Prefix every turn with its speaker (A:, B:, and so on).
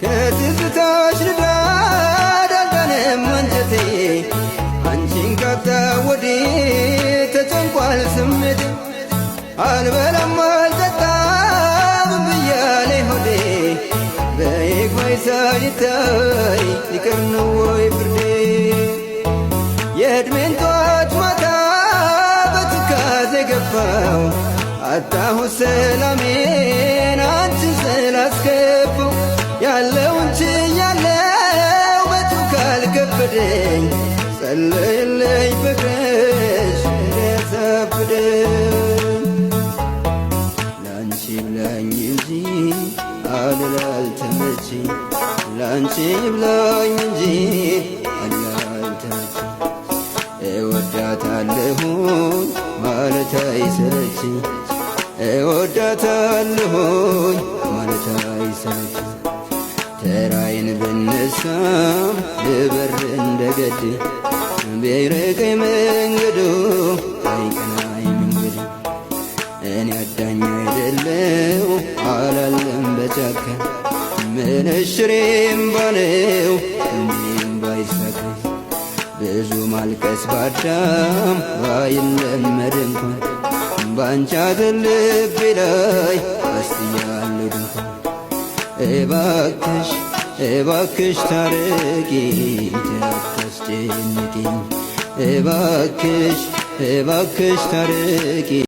A: ከትዝታሽ ንዳድ አልዳነም አንጀቴ አንቺን ካጣ ወዲህ ተጨንቋል ስሜቴ አልበላም አልጠጣም ብያለኝ ሆዴ በይግባኝ ሳይታይ ሊቀር ነው ወይ ፍርዴ የዕድሜን ጠዋት ማታ በትካዜ ገፋው አጣሁ ሰላሜን አንቺን ስላስከፋው ያለውን ችያለው በቱ ካልከበደኝ ጸለይልኝ ፍቅርሽ እንዳያሳብደኝ ላንቺ ብላኝ እንጂ አልላልተመችኝ ላንቺ ብላኝ እንጂ አልላልተመችኝ እወዳታለሁኝ ማለት አይሰለችኝ እወዳታለሁኝ ማለት አይሰለችኝ ተራዬን ብነሳም ልበር እንደገድ ቢርቀኝ መንገዱ አይቀናኝ መንገዱ እኔ አዳኝ አይደለው አላለም በጫካ ምንሽሬም ባነው እንዲህም ባይሳካ ብዙ ማልቀስ ባዳም ባይለመድ እንኳን ባንቻ ልቤ ላይ አስያለሁ ድንኳን እባክሽ እባክሽ ታረቂኝ አታስጨንቂኝ እባክሽ እባክሽ ታረቂኝ